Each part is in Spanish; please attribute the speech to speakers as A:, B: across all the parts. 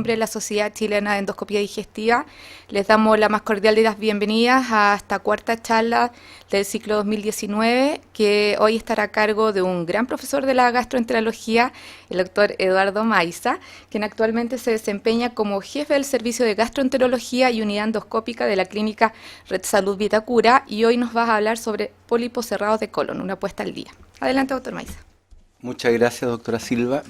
A: nombre de la Sociedad Chilena de Endoscopía Digestiva, les damos la más cordial de las bienvenidas a esta cuarta charla del ciclo 2019, que hoy estará a cargo de un gran profesor de la gastroenterología, el doctor Eduardo Maiza, quien actualmente se desempeña como jefe del Servicio de Gastroenterología y Unidad Endoscópica de la Clínica Red Salud Vitacura, y hoy nos va a hablar sobre pólipos cerrados de colon, una apuesta al día. Adelante, doctor Maiza.
B: Muchas gracias, doctora Silva.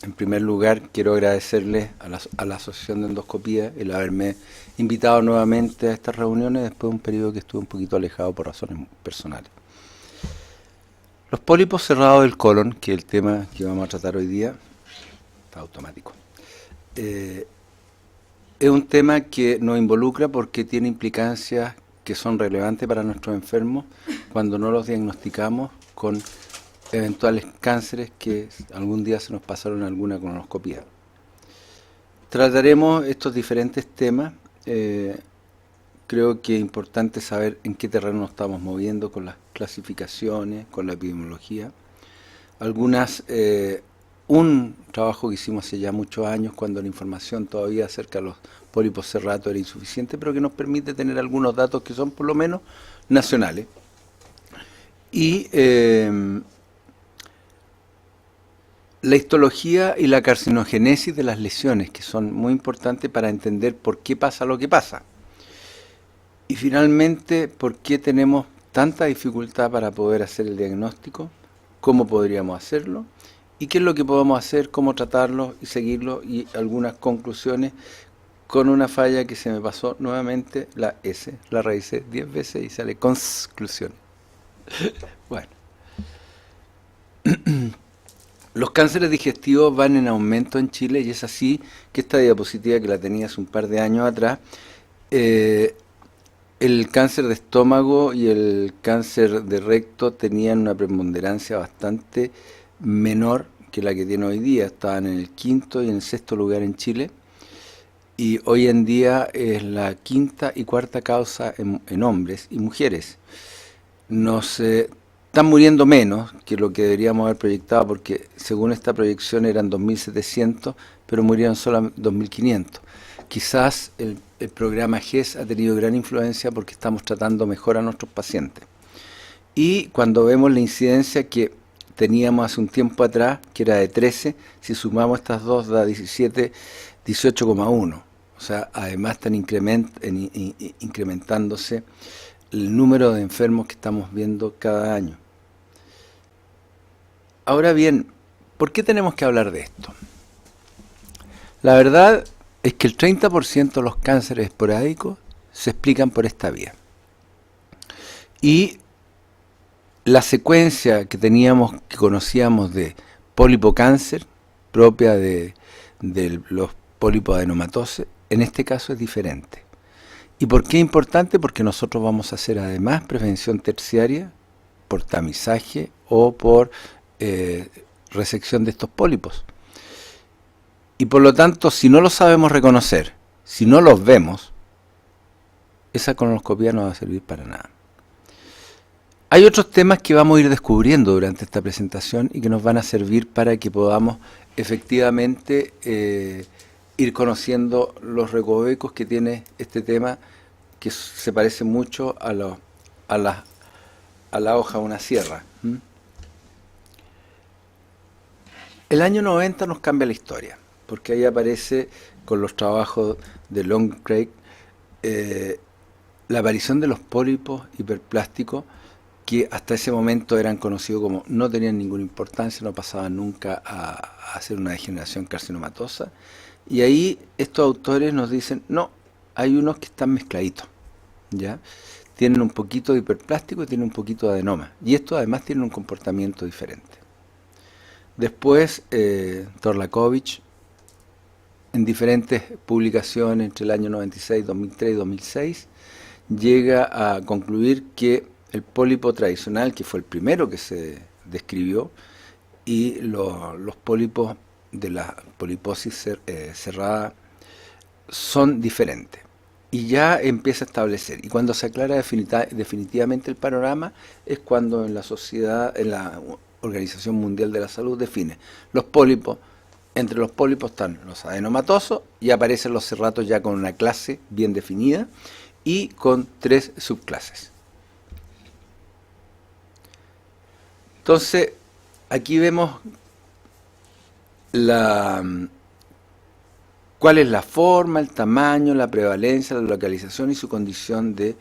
B: En primer lugar, quiero agradecerle a la Asociación de Endoscopía el haberme invitado nuevamente a estas reuniones después de un periodo que estuve un poquito alejado por razones personales. Los pólipos cerrados del colon, que es el tema que vamos a tratar hoy día, está automático, es un tema que nos involucra porque tiene implicancias que son relevantes para nuestros enfermos cuando no los diagnosticamos con eventuales cánceres que algún día se nos pasaron en alguna colonoscopía. Trataremos estos diferentes temas. Creo que es importante saber en qué terreno nos estamos moviendo con las clasificaciones, con la epidemiología. Un trabajo que hicimos hace ya muchos años cuando la información todavía acerca de los pólipos cerrados era insuficiente, pero que nos permite tener algunos datos que son por lo menos nacionales. Y la histología y la carcinogénesis de las lesiones, que son muy importantes para entender por qué pasa lo que pasa. Y finalmente, por qué tenemos tanta dificultad para poder hacer el diagnóstico, cómo podríamos hacerlo, y qué es lo que podemos hacer, cómo tratarlo y seguirlo, y algunas conclusiones con una falla que se me pasó nuevamente, la S, la revisé 10 veces y sale conclusión. Bueno. Los cánceres digestivos van en aumento en Chile y es así que esta diapositiva que la tenía hace un par de años atrás, el cáncer de estómago y el cáncer de recto tenían una preponderancia bastante menor que la que tiene hoy día. Estaban en el quinto y en el sexto lugar en Chile y hoy en día es la quinta y cuarta causa en hombres y mujeres. Están muriendo menos que lo que deberíamos haber proyectado, porque según esta proyección eran 2.700, pero murieron solo 2.500. Quizás el programa GES ha tenido gran influencia porque estamos tratando mejor a nuestros pacientes. Y cuando vemos la incidencia que teníamos hace un tiempo atrás, que era de 13, si sumamos estas dos da 17, 18,1. O sea, además están incrementándose el número de enfermos que estamos viendo cada año. Ahora bien, ¿por qué tenemos que hablar de esto? La verdad es que el 30% de los cánceres esporádicos se explican por esta vía. Y la secuencia que conocíamos de pólipo-cáncer, propia de los pólipos adenomatosos, en este caso es diferente. ¿Y por qué es importante? Porque nosotros vamos a hacer además prevención terciaria por tamizaje o por resección de estos pólipos. Y por lo tanto, si no los sabemos reconocer, si no los vemos, esa colonoscopia no va a servir para nada. Hay otros temas que vamos a ir descubriendo durante esta presentación y que nos van a servir para que podamos efectivamente ir conociendo los recovecos que tiene este tema, que se parece mucho a la hoja de una sierra. El año 90 nos cambia la historia, porque ahí aparece, con los trabajos de Longcraig, la aparición de los pólipos hiperplásticos, que hasta ese momento eran conocidos como no tenían ninguna importancia, no pasaban nunca a hacer una degeneración carcinomatosa. Y ahí estos autores nos dicen, no, hay unos que están mezcladitos, ¿ya? Tienen un poquito de hiperplástico y tienen un poquito de adenoma. Y estos además tienen un comportamiento diferente. Después, Torlakovich, en diferentes publicaciones entre el año 96, 2003 y 2006, llega a concluir que el pólipo tradicional, que fue el primero que se describió, y los pólipos de la poliposis cerrada son diferentes. Y ya empieza a establecer. Y cuando se aclara definitivamente el panorama, es cuando en la sociedad, en la Organización Mundial de la Salud define los pólipos Entre los pólipos están los adenomatosos y aparecen los cerratos ya con una clase bien definida y con 3 subclases. Entonces, aquí vemos cuál es la forma, el tamaño, la prevalencia, la localización y su condición de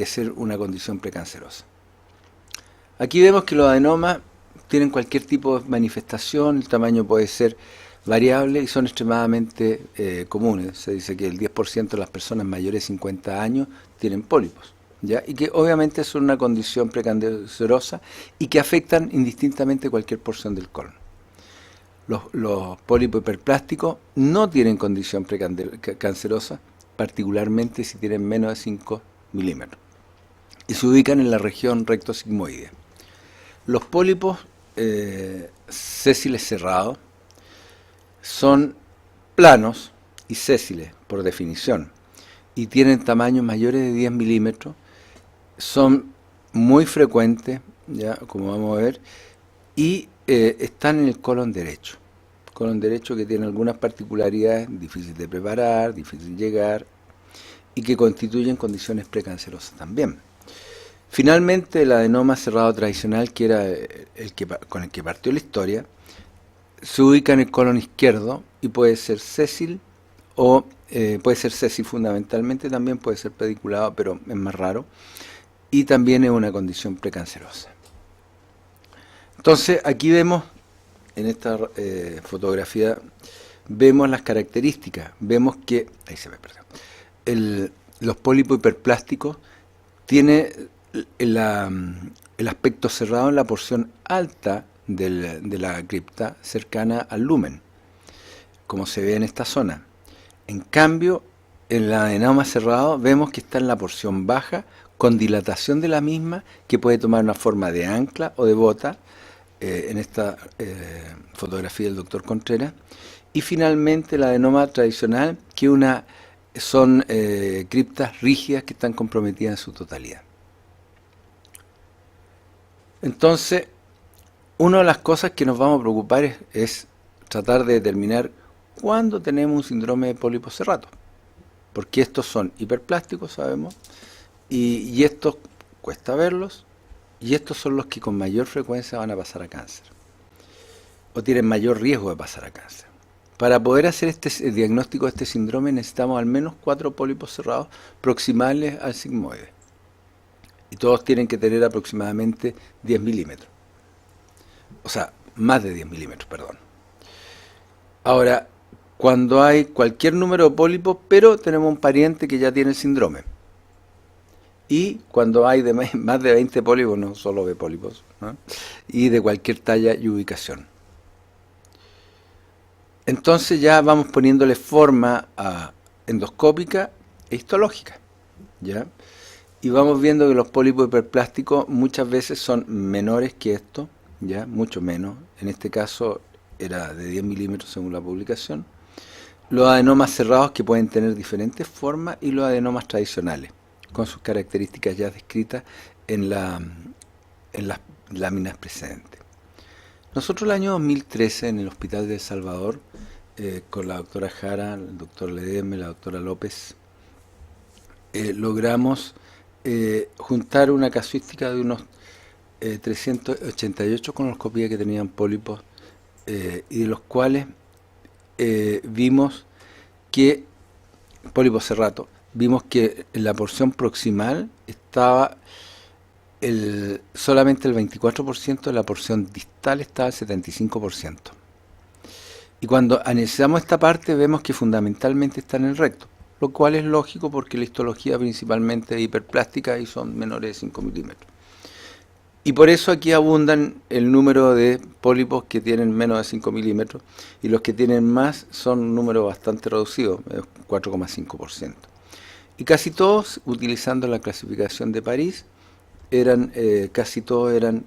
B: ser una condición precancerosa. Aquí vemos que los adenomas tienen cualquier tipo de manifestación, el tamaño puede ser variable y son extremadamente comunes. Se dice que el 10% de las personas mayores de 50 años tienen pólipos, ¿ya? Y que obviamente son una condición precancerosa y que afectan indistintamente cualquier porción del colon. Los pólipos hiperplásticos no tienen condición precancerosa, particularmente si tienen menos de 5 milímetros, y se ubican en la región rectosigmoidea. Los pólipos sésiles cerrados son planos y sésiles, por definición, y tienen tamaños mayores de 10 milímetros, son muy frecuentes, ya como vamos a ver, y están en el colon derecho. Colon derecho que tiene algunas particularidades, difícil de preparar, difícil de llegar, y que constituyen condiciones precancerosas también. Finalmente, el adenoma cerrado tradicional, que era con el que partió la historia, se ubica en el colon izquierdo y puede ser sésil o puede ser sésil fundamentalmente, también puede ser pediculado, pero es más raro, y también es una condición precancerosa. Entonces, aquí vemos, en esta fotografía, vemos las características, vemos que, ahí se me perdió, los pólipos hiperplásticos tienen el aspecto cerrado en la porción alta de la cripta, cercana al lumen, como se ve en esta zona. En cambio, en el adenoma cerrado vemos que está en la porción baja, con dilatación de la misma, que puede tomar una forma de ancla o de bota, en esta fotografía del doctor Contreras. Y finalmente el adenoma tradicional, que son criptas rígidas que están comprometidas en su totalidad. Entonces, una de las cosas que nos vamos a preocupar es tratar de determinar cuándo tenemos un síndrome de pólipo cerrato, porque estos son hiperplásticos, sabemos, y estos cuesta verlos, y estos son los que con mayor frecuencia van a pasar a cáncer, o tienen mayor riesgo de pasar a cáncer. Para poder hacer el diagnóstico de este síndrome necesitamos al menos 4 pólipos cerrados proximales al sigmoide, y todos tienen que tener aproximadamente 10 milímetros. O sea, más de 10 milímetros, perdón. Ahora, cuando hay cualquier número de pólipos, pero tenemos un pariente que ya tiene el síndrome. Y cuando hay más de 20 pólipos, no solo de pólipos, ¿no? Y de cualquier talla y ubicación. Entonces ya vamos poniéndole forma endoscópica e histológica, ¿ya? Y vamos viendo que los pólipos hiperplásticos muchas veces son menores que esto, ya, mucho menos. En este caso era de 10 milímetros según la publicación. Los adenomas cerrados, que pueden tener diferentes formas, y los adenomas tradicionales, con sus características ya descritas en las láminas precedentes. Nosotros el año 2013 en el Hospital de El Salvador, con la doctora Jara, el doctor Ledesma, la doctora López, logramos juntar una casuística de unos 388 colonoscopías que tenían pólipos, y de los cuales vimos que, pólipos cerratos, vimos que en la porción proximal estaba solamente el 24%, de la porción distal estaba el 75%. Y cuando analizamos esta parte vemos que fundamentalmente está en el recto, lo cual es lógico porque la histología principalmente es hiperplástica y son menores de 5 milímetros. Y por eso aquí abundan el número de pólipos que tienen menos de 5 milímetros, y los que tienen más son un número bastante reducido, 4,5%. Y casi todos, utilizando la clasificación de París, casi todos eran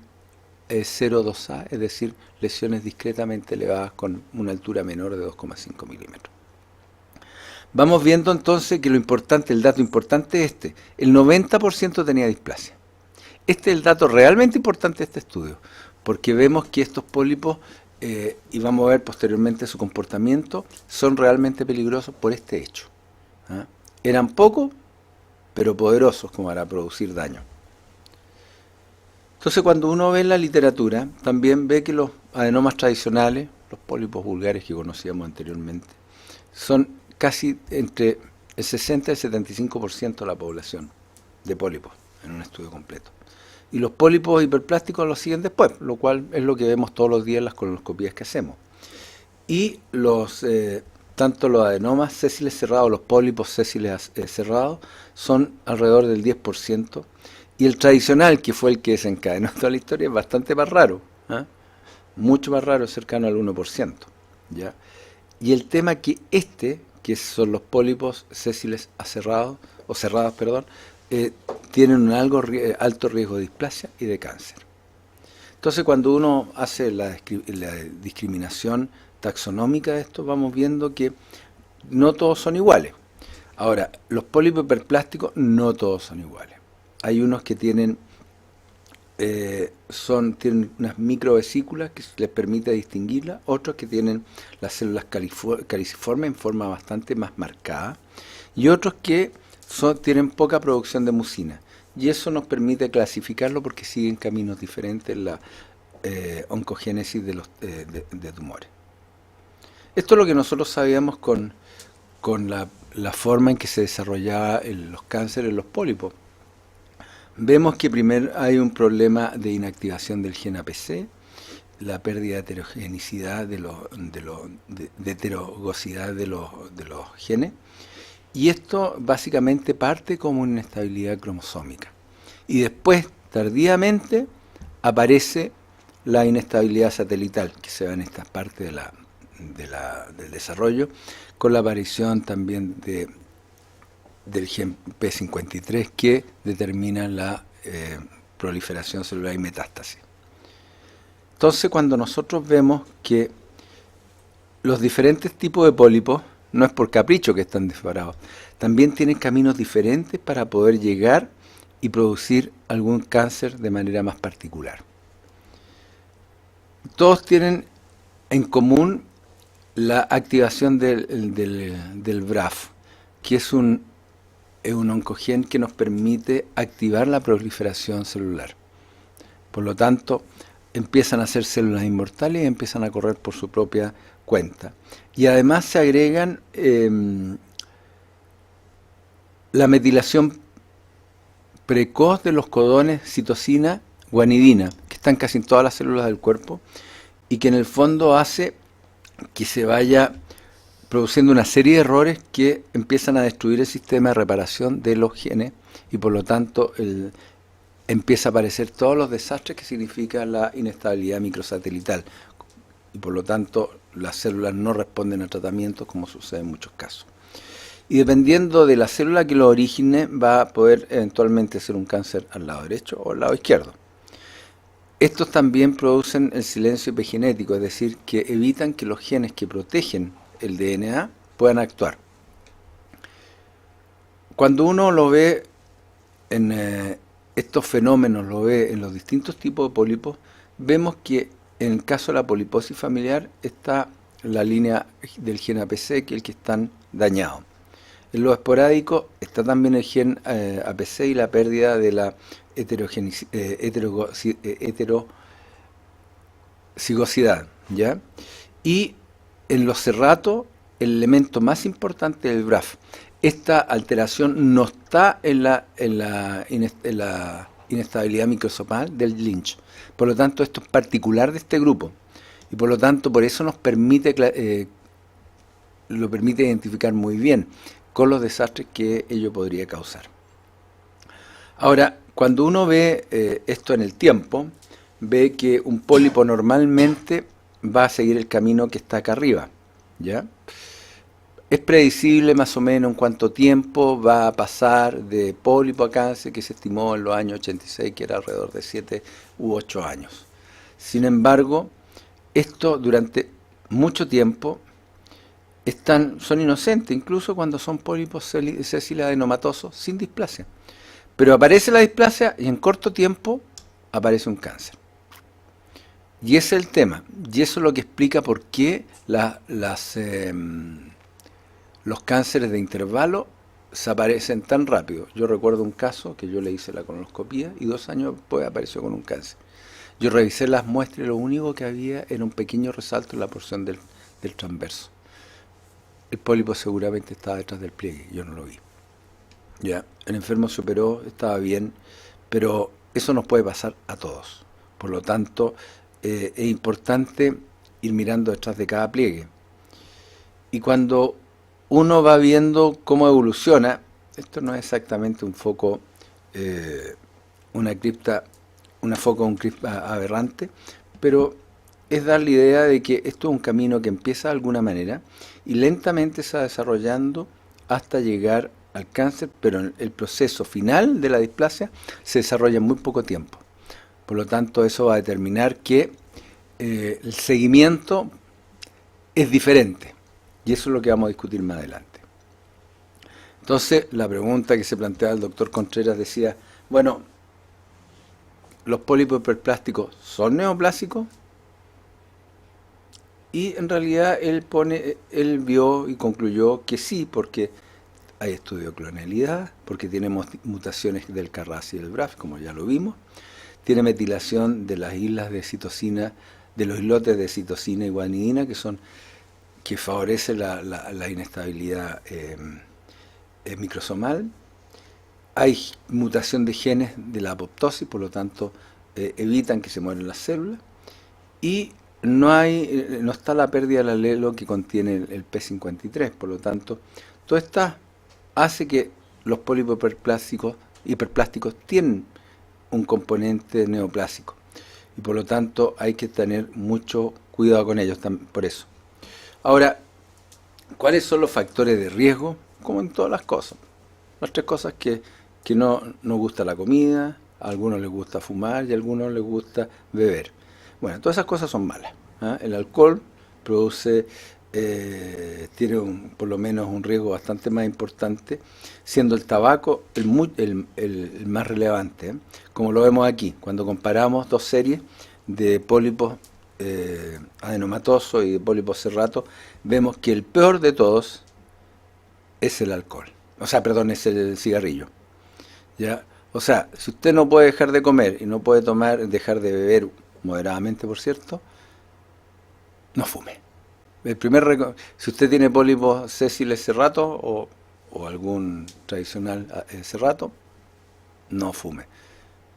B: 0,2A, es decir, lesiones discretamente elevadas con una altura menor de 2,5 milímetros. Vamos viendo entonces que el dato importante es este: el 90% tenía displasia. Este es el dato realmente importante de este estudio, porque vemos que estos pólipos y vamos a ver posteriormente su comportamiento, son realmente peligrosos por este hecho. ¿Ah? Eran pocos, pero poderosos como para producir daño. Entonces, cuando uno ve la literatura, también ve que los adenomas tradicionales, los pólipos vulgares que conocíamos anteriormente, son casi entre el 60 y el 75% de la población de pólipos en un estudio completo. Y los pólipos hiperplásticos los siguen después, lo cual es lo que vemos todos los días en las colonoscopías que hacemos. Y tanto los adenomas sésiles cerrados, los pólipos sésiles cerrados, son alrededor del 10%. Y el tradicional, que fue el que desencadenó toda la historia, es bastante más raro, ¿eh? Mucho más raro, cercano al 1%. ¿Ya? Y el tema que son los pólipos sésiles cerrados, tienen un alto riesgo de displasia y de cáncer. Entonces, cuando uno hace la discriminación taxonómica de esto, vamos viendo que no todos son iguales. Ahora, los pólipos hiperplásticos no todos son iguales. Hay unos que tienen unas microvesículas que les permite distinguirlas, otros que tienen las células caliciformes en forma bastante más marcada, y otros que tienen poca producción de mucina. Y eso nos permite clasificarlo porque siguen caminos diferentes en la oncogénesis de tumores. Esto es lo que nosotros sabíamos con la forma en que se desarrollaban los cánceres en los pólipos. Vemos que primero hay un problema de inactivación del gen APC, la pérdida de heterogenicidad de heterogosidad de los genes, y esto básicamente parte como una inestabilidad cromosómica. Y después, tardíamente, aparece la inestabilidad satelital, que se ve en esta parte del desarrollo, con la aparición también del gen P53 que determina la proliferación celular y metástasis. Entonces, cuando nosotros vemos que los diferentes tipos de pólipos, no es por capricho que están separados, también tienen caminos diferentes para poder llegar y producir algún cáncer de manera más particular. Todos tienen en común la activación del BRAF, que es un oncogen que nos permite activar la proliferación celular. Por lo tanto, empiezan a ser células inmortales y empiezan a correr por su propia cuenta. Y además se agregan la metilación precoz de los codones citosina, guanidina, que están casi en todas las células del cuerpo, y que en el fondo hace que se vaya produciendo una serie de errores que empiezan a destruir el sistema de reparación de los genes, y por lo tanto empieza a aparecer todos los desastres que significa la inestabilidad microsatelital, y por lo tanto las células no responden a tratamientos, como sucede en muchos casos. Y dependiendo de la célula que lo origine, va a poder eventualmente ser un cáncer al lado derecho o al lado izquierdo. Estos también producen el silencio epigenético, es decir, que evitan que los genes que protegen el DNA puedan actuar. Cuando uno lo ve en estos fenómenos, lo ve en los distintos tipos de pólipos, vemos que en el caso de la poliposis familiar está la línea del gen APC, que es el que están dañados. En los esporádicos está también el gen APC y la pérdida de la heterocigosidad, ¿ya? Y en los cerratos, el elemento más importante es el BRAF. Esta alteración no está en la inestabilidad microsomal del Lynch. Por lo tanto, esto es particular de este grupo. Y por lo tanto, por eso nos permite, lo permite identificar muy bien con los desastres que ello podría causar. Ahora, cuando uno ve esto en el tiempo, ve que un pólipo normalmente va a seguir el camino que está acá arriba, ¿ya? Es predecible más o menos en cuánto tiempo va a pasar de pólipo a cáncer, que se estimó en los años 86 que era alrededor de 7 u 8 años. Sin embargo, esto durante mucho tiempo son inocentes, incluso cuando son pólipos sésiles adenomatosos sin displasia. Pero aparece la displasia y en corto tiempo aparece un cáncer. Y ese es el tema, y eso es lo que explica por qué los cánceres de intervalo se aparecen tan rápido. Yo recuerdo un caso que yo le hice la colonoscopía y 2 años después apareció con un cáncer. Yo revisé las muestras y lo único que había era un pequeño resalto en la porción del transverso. El pólipo seguramente estaba detrás del pliegue, yo no lo vi. Ya, el enfermo se operó, estaba bien, pero eso nos puede pasar a todos. Por lo tanto, es importante ir mirando detrás de cada pliegue. Y cuando uno va viendo cómo evoluciona, esto no es exactamente un foco, una cripta, una foco, un cripta aberrante, pero es dar la idea de que esto es un camino que empieza de alguna manera y lentamente se va desarrollando hasta llegar al cáncer, pero el proceso final de la displasia se desarrolla en muy poco tiempo. Por lo tanto, eso va a determinar que el seguimiento es diferente. Y eso es lo que vamos a discutir más adelante. Entonces, la pregunta que se planteaba el doctor Contreras decía, bueno, ¿los pólipos hiperplásticos son neoplásicos? Y en realidad él vio y concluyó que sí, porque hay estudio de clonalidad, porque tiene mutaciones del Carras y del BRAF, como ya lo vimos, tiene metilación de las islas de citosina, de los islotes de citosina y guanidina, que favorece la inestabilidad microsomal. Hay mutación de genes de la apoptosis, por lo tanto evitan que se mueran las células. Y no está la pérdida del alelo que contiene el P53, por lo tanto, todo esto hace que los pólipos hiperplásticos tienen un componente neoplásico. Y por lo tanto hay que tener mucho cuidado con ellos, por eso. Ahora, ¿cuáles son los factores de riesgo? Como en todas las cosas. Las 3 cosas que no nos gusta la comida, a algunos les gusta fumar y a algunos les gusta beber. Bueno, todas esas cosas son malas. El alcohol tiene por lo menos un riesgo bastante más importante, siendo el tabaco el más relevante. Como lo vemos aquí, cuando comparamos 2 series de pólipos adenomatoso y de pólipo serrato, vemos que el peor de todos es el alcohol. O sea, perdón, es el cigarrillo. ¿Ya? O sea, si usted no puede dejar de comer y no puede dejar de beber moderadamente, por cierto, no fume. Si usted tiene pólipos sésiles serrato o algún tradicional serrato, no fume.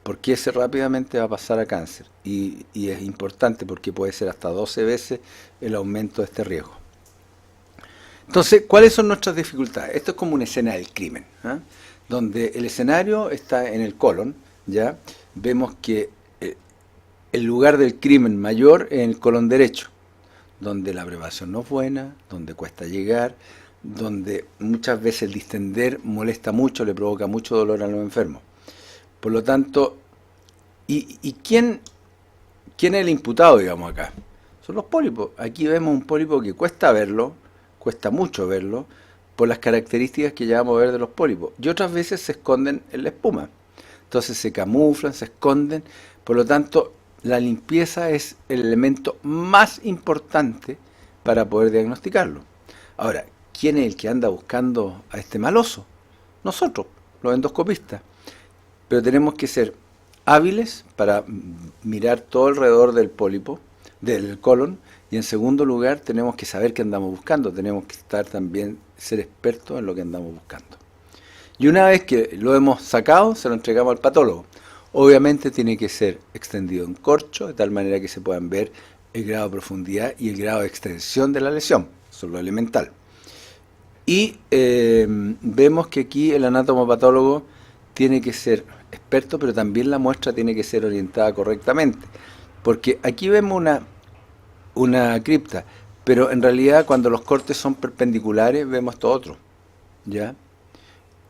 B: Porque ese rápidamente va a pasar a cáncer y es importante porque puede ser hasta 12 veces el aumento de este riesgo. Entonces, ¿cuáles son nuestras dificultades? Esto es como una escena del crimen, donde el escenario está en el colon, ¿ya? Vemos que el lugar del crimen mayor es en el colon derecho, donde la preparación no es buena, donde cuesta llegar, donde muchas veces el distender molesta mucho, le provoca mucho dolor a los enfermos. Por lo tanto, ¿y quién es el imputado, digamos, acá? Son los pólipos. Aquí vemos un pólipo que cuesta mucho verlo, por las características que ya vamos a ver de los pólipos. Y otras veces se esconden en la espuma. Entonces se camuflan, se esconden. Por lo tanto, la limpieza es el elemento más importante para poder diagnosticarlo. Ahora, ¿quién es el que anda buscando a este maloso? Nosotros, los endoscopistas. Pero tenemos que ser hábiles para mirar todo alrededor del pólipo, del colon, y en segundo lugar tenemos que saber qué andamos buscando, tenemos que ser expertos en lo que andamos buscando. Y una vez que lo hemos sacado, se lo entregamos al patólogo. Obviamente tiene que ser extendido en corcho, de tal manera que se puedan ver el grado de profundidad y el grado de extensión de la lesión, eso es lo elemental. Y vemos que aquí el anatomopatólogo tiene que ser experto, pero también la muestra tiene que ser orientada correctamente. Porque aquí vemos una cripta, pero en realidad cuando los cortes son perpendiculares vemos esto otro, ¿ya?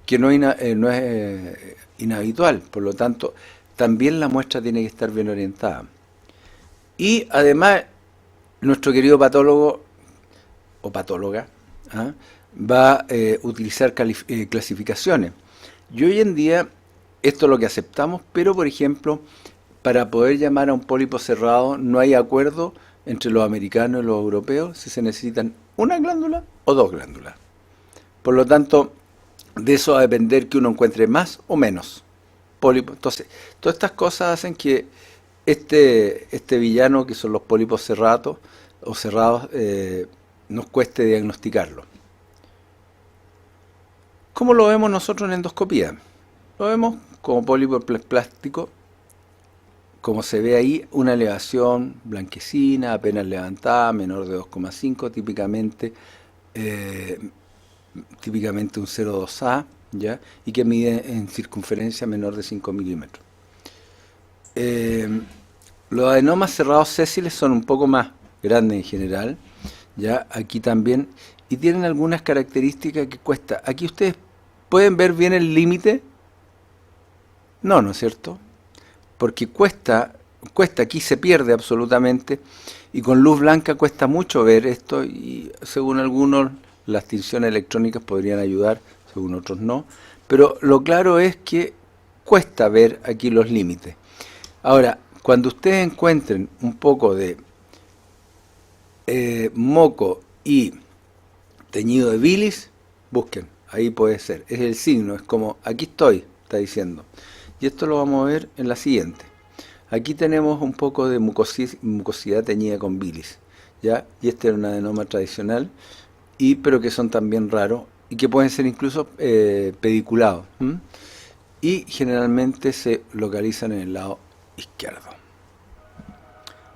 B: Que no es inhabitual, por lo tanto, también la muestra tiene que estar bien orientada. Y además, nuestro querido patólogo o patóloga va a utilizar clasificaciones. Y hoy en día, esto es lo que aceptamos, pero por ejemplo, para poder llamar a un pólipo cerrado no hay acuerdo entre los americanos y los europeos si se necesitan una glándula o dos glándulas. Por lo tanto, de eso va a depender que uno encuentre más o menos pólipos. Entonces, todas estas cosas hacen que este villano, que son los pólipos cerrados, nos cueste diagnosticarlo. ¿Cómo lo vemos nosotros en endoscopía? Lo vemos como pólipo plástico, como se ve ahí, una elevación blanquecina, apenas levantada, menor de 2,5, típicamente un 0,2A, ¿ya? Y que mide en circunferencia menor de 5 milímetros. Los adenomas cerrados sésiles son un poco más grandes en general, ¿ya? Aquí también, y tienen algunas características que cuesta. Aquí ustedes pueden ver bien el límite. No, ¿no es cierto? Porque cuesta, aquí se pierde absolutamente, y con luz blanca cuesta mucho ver esto, y según algunos las tinciones electrónicas podrían ayudar, según otros no, pero lo claro es que cuesta ver aquí los límites. Ahora, cuando ustedes encuentren un poco de moco y teñido de bilis, busquen, ahí puede ser, es el signo, es como, aquí estoy, está diciendo. Y esto lo vamos a ver en la siguiente. Aquí tenemos un poco de mucosidad teñida con bilis, ¿ya? Y este es un adenoma tradicional, pero que son también raros y que pueden ser incluso pediculados. Y generalmente se localizan en el lado izquierdo.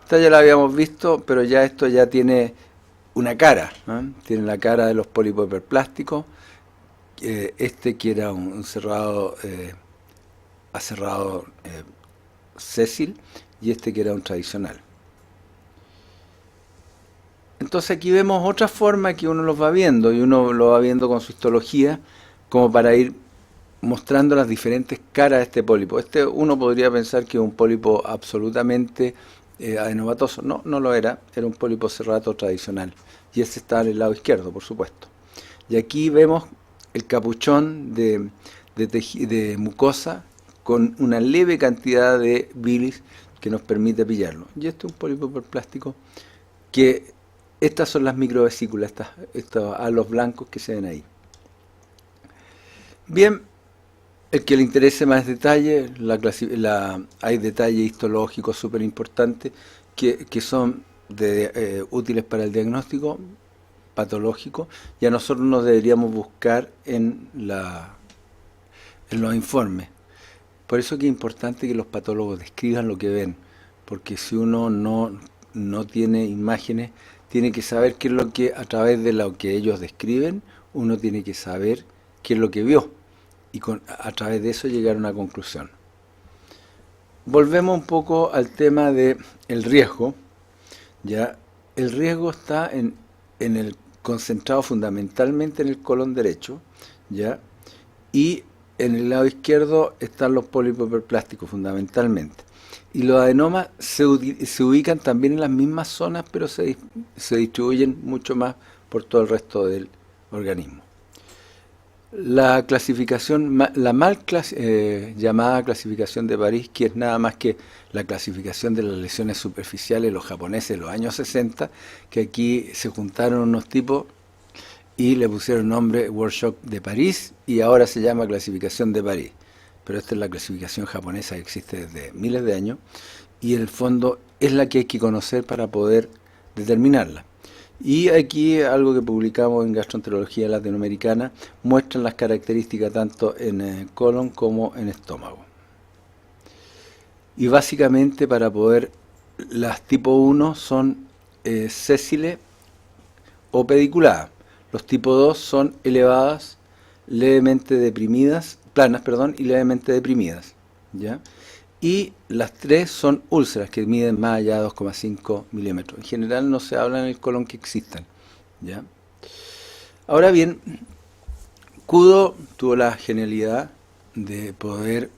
B: Esta ya la habíamos visto, pero ya esto ya tiene una cara, tiene la cara de los pólipos hiperplásticos. Este que era un cerrado acerrado sésil, y este que era un tradicional. Entonces aquí vemos otra forma que uno los va viendo, y uno lo va viendo con su histología, como para ir mostrando las diferentes caras de este pólipo. Uno podría pensar que es un pólipo absolutamente adenomatoso. No, no lo era un pólipo cerrato tradicional. Y este está en el lado izquierdo, por supuesto. Y aquí vemos el capuchón de mucosa con una leve cantidad de bilis que nos permite pillarlo. Y este es un pólipo hiperplástico que estas son las microvesículas, estos halos blancos que se ven ahí. Bien, el que le interese más detalle, hay detalles histológicos súper importantes que son útiles para el diagnóstico patológico, y a nosotros nos deberíamos buscar en los informes. Por eso que es importante que los patólogos describan lo que ven, porque si uno no tiene imágenes, tiene que saber qué es lo que, a través de lo que ellos describen, uno tiene que saber qué es lo que vio, y a través de eso llegar a una conclusión. Volvemos un poco al tema del riesgo. ¿Ya? El riesgo está concentrado fundamentalmente en el colon derecho, ¿ya? Y en el lado izquierdo están los pólipos hiperplásticos fundamentalmente. Y los adenomas se ubican también en las mismas zonas, pero se distribuyen mucho más por todo el resto del organismo. La clasificación, llamada clasificación de París, que es nada más que la clasificación de las lesiones superficiales, los japoneses de los años 60, que aquí se juntaron unos tipos y le pusieron nombre World Shock de París, y ahora se llama clasificación de París. Pero esta es la clasificación japonesa que existe desde miles de años, y en el fondo es la que hay que conocer para poder determinarla. Y aquí algo que publicamos en Gastroenterología Latinoamericana muestran las características tanto en colon como en estómago. Y básicamente para poder, las tipo 1 son sésiles o pediculadas. Los tipo 2 son elevadas, levemente deprimidas, planas, y levemente deprimidas, ¿ya? Y las 3 son úlceras que miden más allá de 2,5 milímetros. En general no se habla en el colon que existan, ¿ya? Ahora bien, Kudo tuvo la genialidad de poder,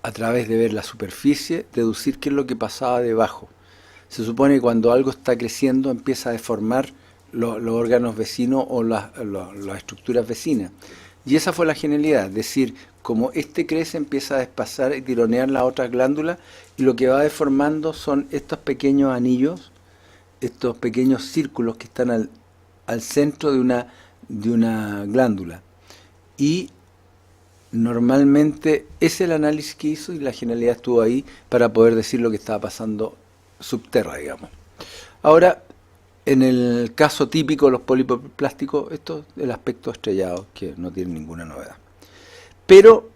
B: a través de ver la superficie, deducir qué es lo que pasaba debajo. Se supone que cuando algo está creciendo empieza a deformar los órganos vecinos o las estructuras vecinas. Y esa fue la genialidad, es decir, como este crece, empieza a despasar y tironear las otras glándulas, y lo que va deformando son estos pequeños anillos, estos pequeños círculos que están al centro de una glándula. Y normalmente ese es el análisis que hizo, y la genialidad estuvo ahí para poder decir lo que estaba pasando subterra, digamos. Ahora, en el caso típico de los pólipos plásticos, esto es el aspecto estrellado, que no tiene ninguna novedad. Pero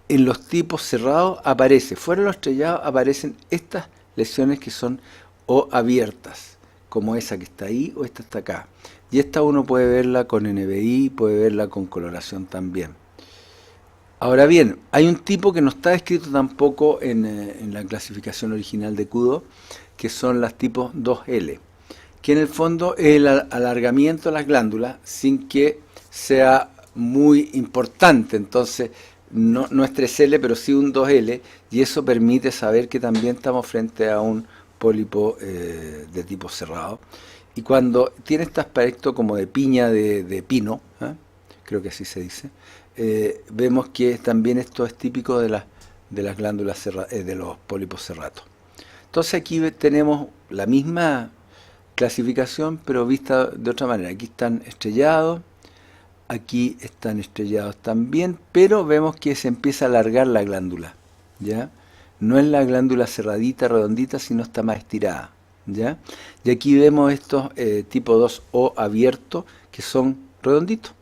B: en los tipos cerrados aparece, fuera de los estrellados aparecen estas lesiones que son o abiertas, como esa que está ahí o esta está acá. Y esta uno puede verla con NBI, puede verla con coloración también. Ahora bien, hay un tipo que no está descrito tampoco en la clasificación original de Kudo, que son las tipos 2L, que en el fondo es el alargamiento de las glándulas sin que sea muy importante. Entonces no es 3L, pero sí un 2L, y eso permite saber que también estamos frente a un pólipo de tipo cerrado. Y cuando tiene este aspecto como de piña de pino, creo que así se dice, vemos que también esto es típico de las glándulas de los pólipos cerratos. Entonces aquí tenemos la misma clasificación, pero vista de otra manera. Aquí están estrellados, aquí están estrellados también, pero vemos que se empieza a alargar la glándula, ¿ya? No es la glándula cerradita, redondita, sino está más estirada, ¿ya? Y aquí vemos estos tipo 2O abiertos, que son redonditos,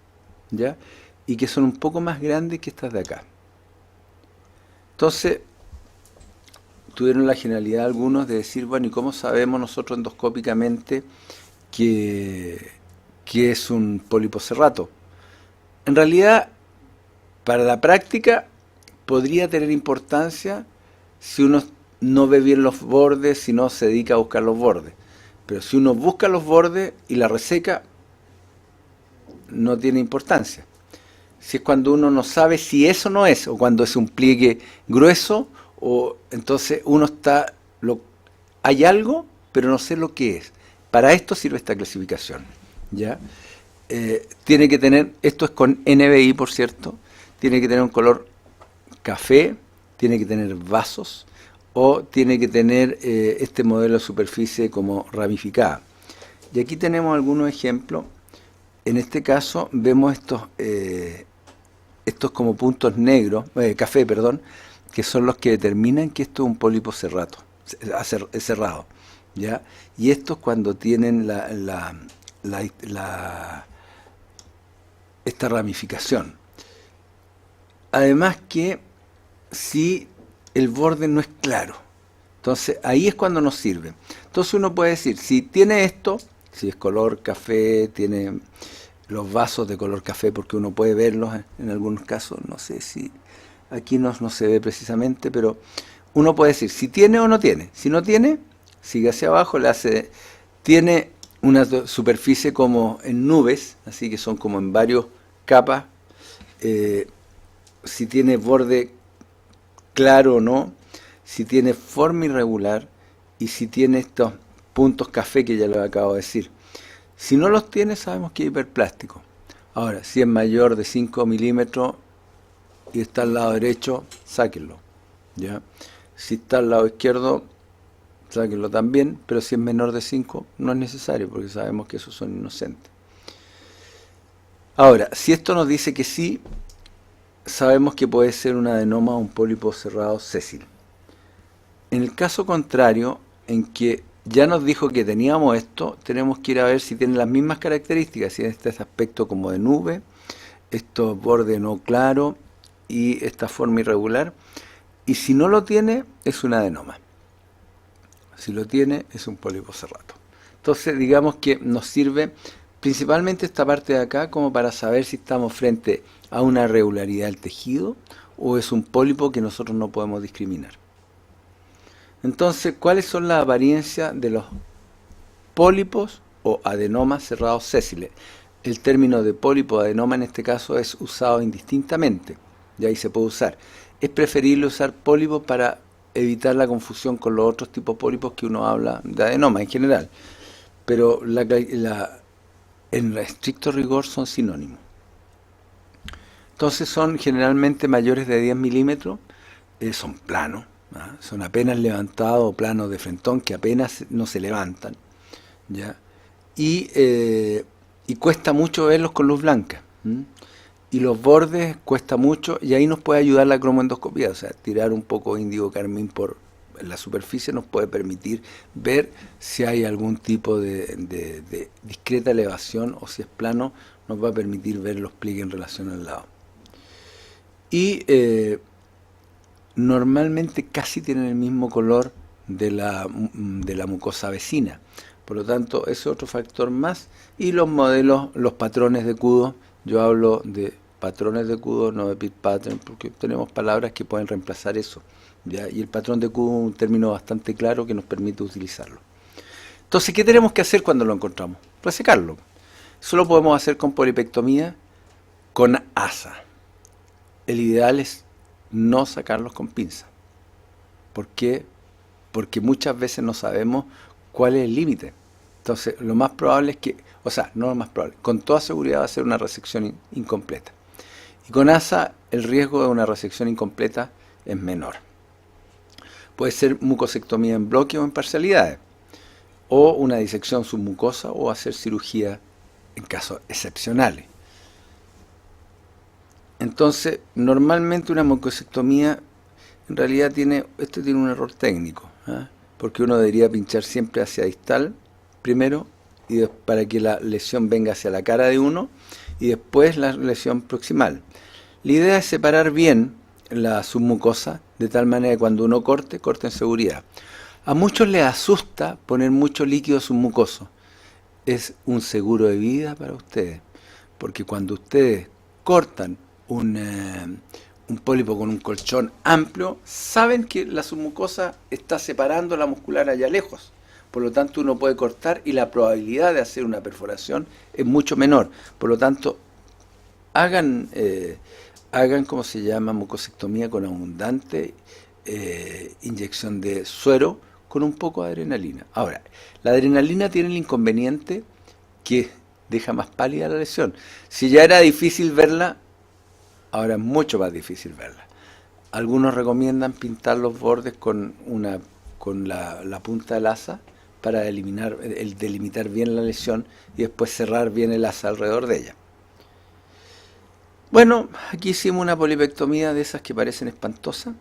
B: ¿ya? Y que son un poco más grandes que estas de acá. Entonces, tuvieron la genialidad algunos de decir, bueno, ¿y cómo sabemos nosotros endoscópicamente que es un pólipo cerrato? En realidad, para la práctica, podría tener importancia si uno no ve bien los bordes, si no se dedica a buscar los bordes. Pero si uno busca los bordes y la reseca, no tiene importancia. Si es cuando uno no sabe si eso no es, o cuando es un pliegue grueso, o entonces uno está, hay algo, pero no sé lo que es. Para esto sirve esta clasificación, ¿ya? Tiene que tener, esto es con NBI, por cierto, tiene que tener un color café, tiene que tener vasos, o tiene que tener este modelo de superficie como ramificada. Y aquí tenemos algunos ejemplos. En este caso vemos estos como puntos negros, café, perdón, que son los que determinan que esto es un pólipo cerrado, ¿ya? Y estos cuando tienen esta ramificación. Además que si el borde no es claro, entonces ahí es cuando nos sirve. Entonces uno puede decir, si tiene esto, si es color café, tiene los vasos de color café, porque uno puede verlos en algunos casos, no sé si aquí no se ve precisamente, pero uno puede decir si tiene o no tiene. Si no tiene, sigue hacia abajo, tiene una superficie como en nubes, así que son como en varias capas. Si tiene borde claro o no, si tiene forma irregular, y si tiene estos puntos café que ya lo acabo de decir. Si no los tiene, sabemos que es hiperplástico. Ahora, si es mayor de 5 milímetros y está al lado derecho, sáquenlo, ¿ya? Si está al lado izquierdo, sáquenlo también, pero si es menor de 5, no es necesario, porque sabemos que esos son inocentes. Ahora, si esto nos dice que sí, sabemos que puede ser un adenoma o un pólipo cerrado sésil. En el caso contrario, en que ya nos dijo que teníamos esto, tenemos que ir a ver si tiene las mismas características, si tiene este aspecto como de nube, estos bordes no claros y esta forma irregular. Y si no lo tiene, es un adenoma. Si lo tiene, es un pólipo cerrado. Entonces, digamos que nos sirve principalmente esta parte de acá como para saber si estamos frente a una irregularidad del tejido o es un pólipo que nosotros no podemos discriminar. Entonces, ¿cuáles son las apariencias de los pólipos o adenomas cerrados sésiles? El término de pólipo o adenoma en este caso es usado indistintamente, y ahí se puede usar. Es preferible usar pólipos para evitar la confusión con los otros tipos de pólipos que uno habla de adenoma en general, pero en estricto rigor son sinónimos. Entonces son generalmente mayores de 10 milímetros, son planos, son apenas levantados o planos de frentón que apenas no se levantan, ¿ya? Y cuesta mucho verlos con luz blanca. Y los bordes cuesta mucho, y ahí nos puede ayudar la cromoendoscopía, o sea, tirar un poco de índigo carmín por la superficie nos puede permitir ver si hay algún tipo de discreta elevación, o si es plano, nos va a permitir ver los pliegues en relación al lado. Y normalmente casi tienen el mismo color de la mucosa vecina. Por lo tanto, es otro factor más. Y los modelos, los patrones de Kudo, yo hablo de patrones de Kudo, no de pit pattern, porque tenemos palabras que pueden reemplazar eso, ¿ya? Y el patrón de Kudo es un término bastante claro que nos permite utilizarlo. Entonces, ¿qué tenemos que hacer cuando lo encontramos? Resecarlo. Eso lo podemos hacer con polipectomía, con asa. El ideal es no sacarlos con pinza. ¿Por qué? Porque muchas veces no sabemos cuál es el límite. Entonces, lo más probable es que, o sea, no lo más probable, con toda seguridad va a ser una resección incompleta. Y con asa, el riesgo de una resección incompleta es menor. Puede ser mucosectomía en bloque o en parcialidades, o una disección submucosa, o hacer cirugía en casos excepcionales. Entonces, normalmente una mucosectomía en realidad tiene un error técnico, porque uno debería pinchar siempre hacia distal primero, y para que la lesión venga hacia la cara de uno, y después la lesión proximal. La idea es separar bien la submucosa, de tal manera que cuando uno corte en seguridad. A muchos les asusta poner mucho líquido submucoso. Es un seguro de vida para ustedes, porque cuando ustedes cortan un pólipo con un colchón amplio, saben que la submucosa está separando la muscular allá lejos. Por lo tanto, uno puede cortar y la probabilidad de hacer una perforación es mucho menor. Por lo tanto, hagan ¿cómo se llama? Mucosectomía con abundante inyección de suero con un poco de adrenalina. Ahora, la adrenalina tiene el inconveniente que deja más pálida la lesión. Si ya era difícil verla, ahora es mucho más difícil verla. Algunos recomiendan pintar los bordes con la punta del asa para delimitar bien la lesión y después cerrar bien el asa alrededor de ella. Bueno, aquí hicimos una polipectomía de esas que parecen espantosas,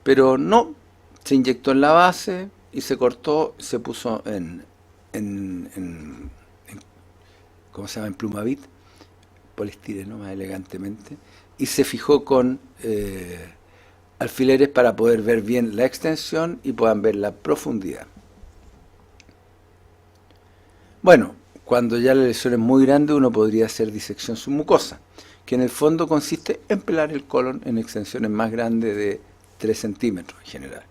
B: pero no, se inyectó en la base y se cortó, se puso ¿cómo se llama? En plumavit, poliestireno más elegantemente, y se fijó con alfileres para poder ver bien la extensión y puedan ver la profundidad. Bueno, cuando ya la lesión es muy grande, uno podría hacer disección submucosa, que en el fondo consiste en pelar el colon en extensiones más grandes de 3 centímetros en general.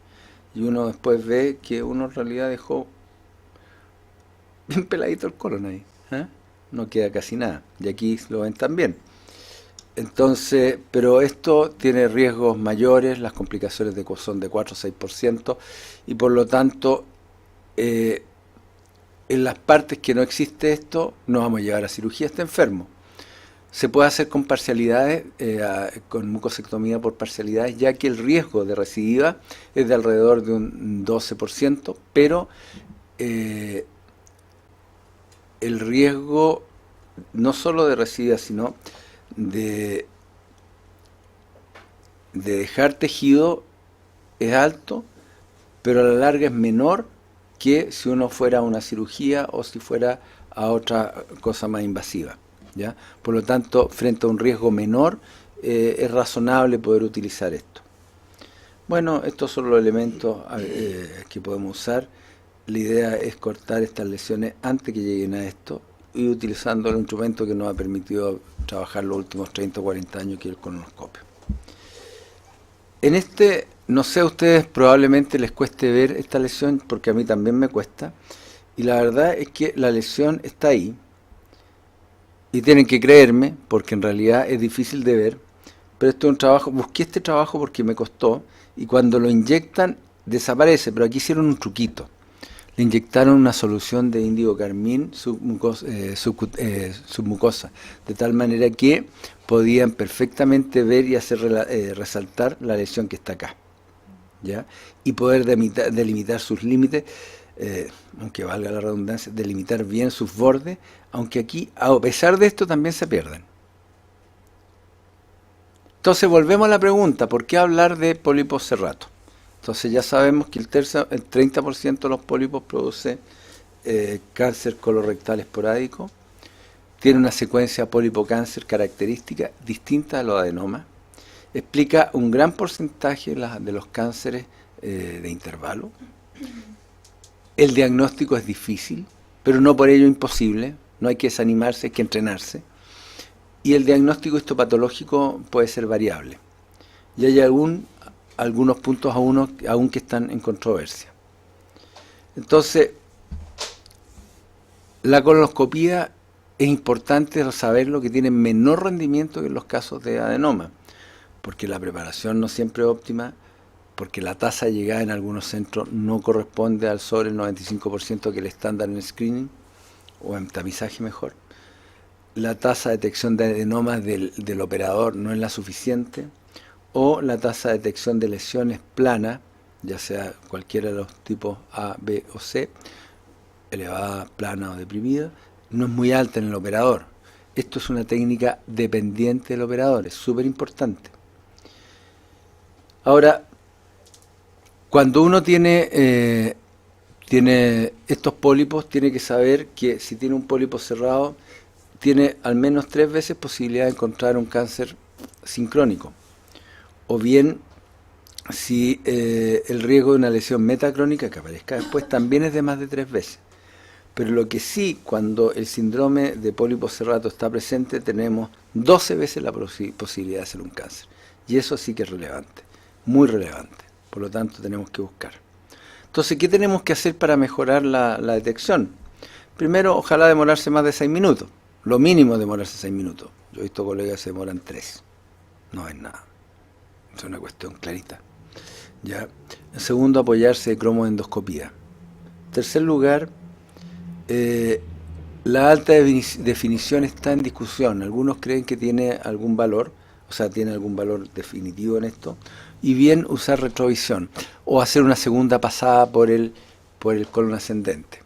B: Y uno después ve que uno en realidad dejó bien peladito el colon ahí, no queda casi nada, y aquí lo ven también. Entonces, pero esto tiene riesgos mayores, las complicaciones son de 4 o 6%, y por lo tanto, en las partes que no existe esto, no vamos a llevar a cirugía, está enfermo. Se puede hacer con parcialidades, con mucosectomía por parcialidades, ya que el riesgo de recidiva es de alrededor de un 12%, pero el riesgo no solo de recidiva, sino de dejar tejido es alto, pero a la larga es menor que si uno fuera a una cirugía o si fuera a otra cosa más invasiva, ¿ya? Por lo tanto, frente a un riesgo menor, es razonable poder utilizar esto. Bueno, estos son los elementos que podemos usar. La idea es cortar estas lesiones antes que lleguen a esto y utilizando el instrumento que nos ha permitido trabajar los últimos 30 o 40 años, que es el colonoscopio. En este, no sé a ustedes, probablemente les cueste ver esta lesión, porque a mí también me cuesta, y la verdad es que la lesión está ahí, y tienen que creerme, porque en realidad es difícil de ver, pero esto es un trabajo, busqué este trabajo porque me costó, y cuando lo inyectan desaparece, pero aquí hicieron un truquito. Le inyectaron una solución de índigo carmín submucosa, de tal manera que podían perfectamente ver y hacer resaltar la lesión que está acá, ¿ya? Y poder delimitar sus límites, aunque valga la redundancia, delimitar bien sus bordes, aunque aquí, a pesar de esto, también se pierden. Entonces volvemos a la pregunta, ¿por qué hablar de pólipos serratos? Entonces ya sabemos que el 30% de los pólipos produce cáncer colorectal esporádico, tiene una secuencia pólipo-cáncer característica distinta a los adenomas, explica un gran porcentaje de los cánceres de intervalo. El diagnóstico es difícil, pero no por ello imposible, no hay que desanimarse, hay que entrenarse. Y el diagnóstico histopatológico puede ser variable. Y hay algunos puntos aún que están en controversia. Entonces, la colonoscopía es importante saberlo, que tiene menor rendimiento que en los casos de adenoma, porque la preparación no siempre es óptima, porque la tasa de llegada en algunos centros no corresponde al sobre el 95% que es el estándar en screening, o en tamizaje mejor. La tasa de detección de adenomas del operador no es la suficiente, o la tasa de detección de lesiones planas, ya sea cualquiera de los tipos A, B o C, elevada, plana o deprimida, no es muy alta en el operador. Esto es una técnica dependiente del operador, es súper importante. Ahora, cuando uno tiene estos pólipos, tiene que saber que si tiene un pólipo cerrado, tiene al menos 3 veces posibilidad de encontrar un cáncer sincrónico. O bien, si el riesgo de una lesión metacrónica que aparezca después también es de más de 3 veces. Pero lo que sí, cuando el síndrome de pólipo cerrato está presente, tenemos 12 veces la posibilidad de hacer un cáncer. Y eso sí que es relevante, muy relevante. Por lo tanto, tenemos que buscar. Entonces, ¿qué tenemos que hacer para mejorar la detección? Primero, ojalá demorarse más de 6 minutos. Lo mínimo demorarse 6 minutos. Yo he visto colegas que se demoran 3. No es nada. Es una cuestión clarita. ¿Ya? En segundo, apoyarse de cromoendoscopía. En tercer lugar, la alta definición está en discusión. Algunos creen que tiene algún valor, o sea, tiene algún valor definitivo en esto, y bien usar retrovisión, o hacer una segunda pasada por el colon ascendente.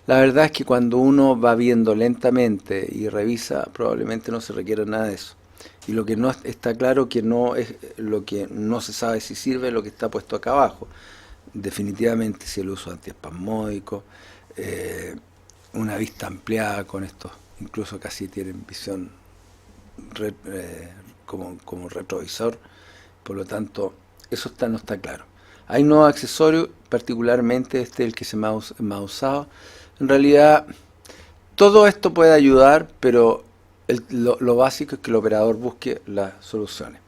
B: La verdad es que cuando uno va viendo lentamente y revisa, probablemente no se requiera nada de eso. Y lo que no está claro que no es lo que no se sabe si sirve, lo que está puesto acá abajo. Definitivamente si el uso antiespasmódico, una vista ampliada con estos, incluso casi tienen visión como retrovisor, por lo tanto eso no está claro. Hay nuevos accesorios, particularmente el que se más usado. En realidad todo esto puede ayudar, pero lo básico es que el operador busque las soluciones.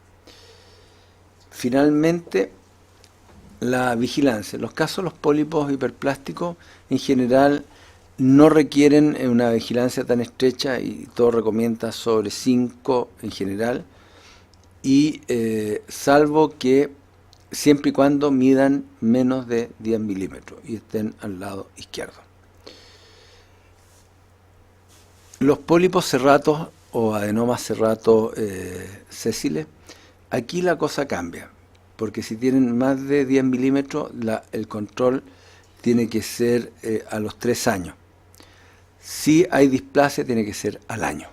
B: Finalmente, la vigilancia. En los casos de los pólipos hiperplásticos, en general, no requieren una vigilancia tan estrecha y todo recomienda sobre 5 en general, y salvo que siempre y cuando midan menos de 10 milímetros y estén al lado izquierdo. Los pólipos serratos o adenomas serratos sésiles, aquí la cosa cambia, porque si tienen más de 10 milímetros, el control tiene que ser a los 3 años. Si hay displasia, tiene que ser al año.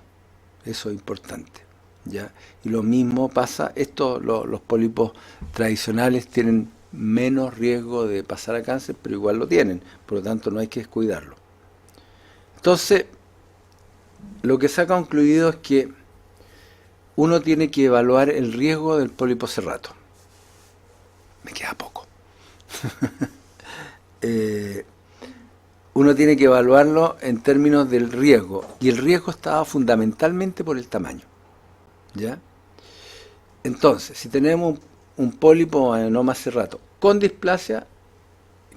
B: Eso es importante, ¿ya? Y lo mismo pasa, los pólipos tradicionales tienen menos riesgo de pasar a cáncer, pero igual lo tienen, por lo tanto no hay que descuidarlo. Entonces, lo que se ha concluido es que uno tiene que evaluar el riesgo del pólipo serrato. Me queda poco. Uno tiene que evaluarlo en términos del riesgo, y el riesgo estaba fundamentalmente por el tamaño, ¿ya? Entonces, si tenemos un pólipo o adenoma serrato con displasia,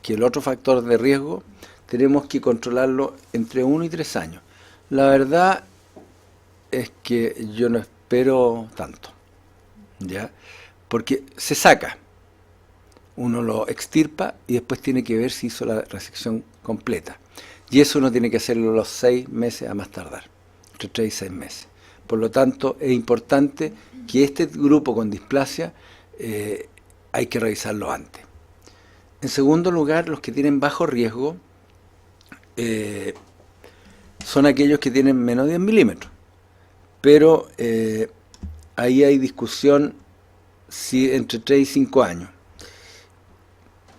B: que es el otro factor de riesgo, tenemos que controlarlo entre 1 y 3 años. La verdad es que yo no espero tanto, ¿ya? Porque se saca, uno lo extirpa y después tiene que ver si hizo la resección completa. Y eso uno tiene que hacerlo los 6 meses a más tardar, entre 3 y 6 meses. Por lo tanto, es importante que este grupo con displasia hay que revisarlo antes. En segundo lugar, los que tienen bajo riesgo son aquellos que tienen menos de 10 milímetros. Pero ahí hay discusión si entre 3 y 5 años.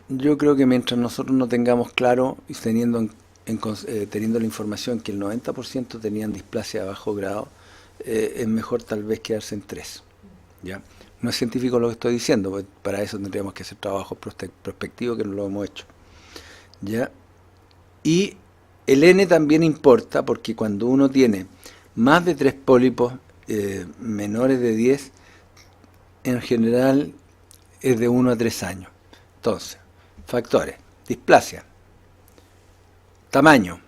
B: Yo creo que mientras nosotros no tengamos claro y teniendo la información que el 90% tenían displasia de bajo grado, es mejor tal vez quedarse en 3. ¿Ya? No es científico lo que estoy diciendo, pues para eso tendríamos que hacer trabajos prospectivos que no lo hemos hecho. ¿Ya? Y el N también importa porque cuando uno tiene más de 3 pólipos menores de 10, en general es de 1 a 3 años. Entonces, factores: displasia, tamaño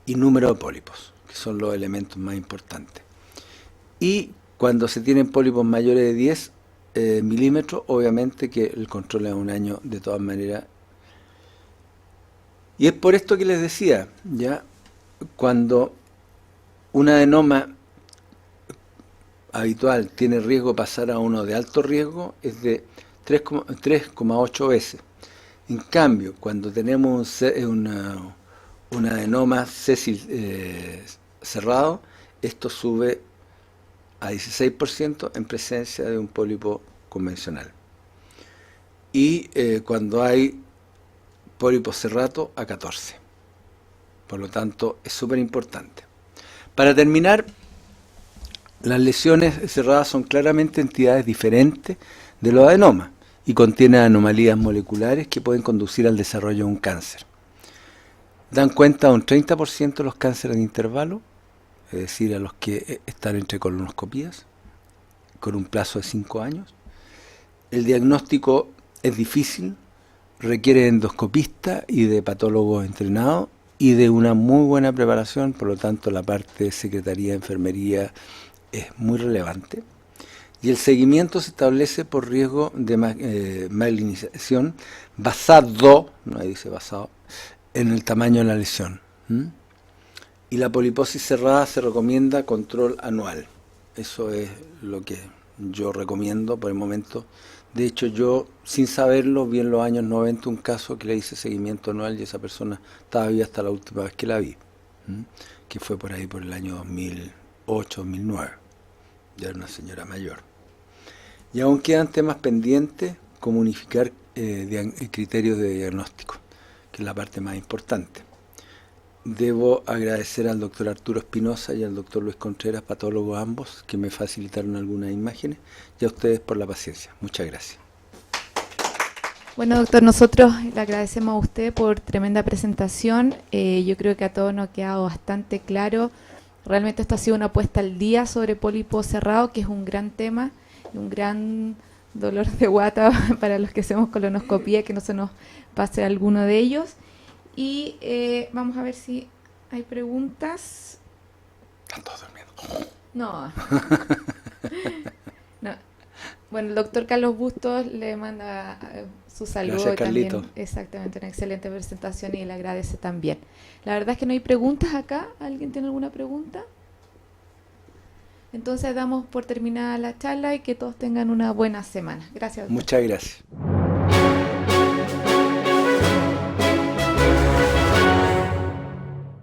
B: y número de pólipos, que son los elementos más importantes. Y cuando se tienen pólipos mayores de 10 milímetros, obviamente que el control es 1 año de todas maneras. Y es por esto que les decía, ya cuando un adenoma habitual tiene riesgo de pasar a uno de alto riesgo, es de 3,8 veces. En cambio, cuando tenemos un adenoma sésil cerrado, esto sube a 16% en presencia de un pólipo convencional. Y cuando hay pólipo cerrato, a 14. Por lo tanto, es súper importante. Para terminar, las lesiones cerradas son claramente entidades diferentes de los adenomas y contienen anomalías moleculares que pueden conducir al desarrollo de un cáncer. Dan cuenta de un 30% de los cánceres de intervalo, es decir, a los que están entre colonoscopías, con un plazo de 5 años. El diagnóstico es difícil, requiere de endoscopista y de patólogos entrenados y de una muy buena preparación, por lo tanto la parte de secretaría de enfermería es muy relevante. Y el seguimiento se establece por riesgo de malignización basado, no dice basado, en el tamaño de la lesión. Y la poliposis cerrada se recomienda control anual. Eso es lo que yo recomiendo por el momento. De hecho, yo, sin saberlo, vi en los años 90 un caso que le hice seguimiento anual y esa persona estaba viva hasta la última vez que la vi, que fue por ahí por el año 2008, 2009. Ya era una señora mayor. Y aún quedan temas pendientes, como unificar criterios de diagnóstico, que es la parte más importante. Debo agradecer al doctor Arturo Espinosa y al doctor Luis Contreras, patólogos ambos, que me facilitaron algunas imágenes, y a ustedes por la paciencia. Muchas gracias.
A: Bueno, doctor, nosotros le agradecemos a usted por tremenda presentación. Yo creo que a todos nos ha quedado bastante claro. Realmente esto ha sido una puesta al día sobre pólipo cerrado, que es un gran tema, un gran dolor de guata para los que hacemos colonoscopía, que no se nos pase alguno de ellos. Y vamos a ver si hay preguntas.
B: ¿Están todos durmiendo?
A: No. No. Bueno, el doctor Carlos Bustos le manda su saludo.
B: Gracias, Carlito.
A: También, exactamente, una excelente presentación y le agradece también. La verdad es que no hay preguntas acá. ¿Alguien tiene alguna pregunta? Entonces damos por terminada la charla y que todos tengan una buena semana. Gracias, doctor.
B: Muchas gracias.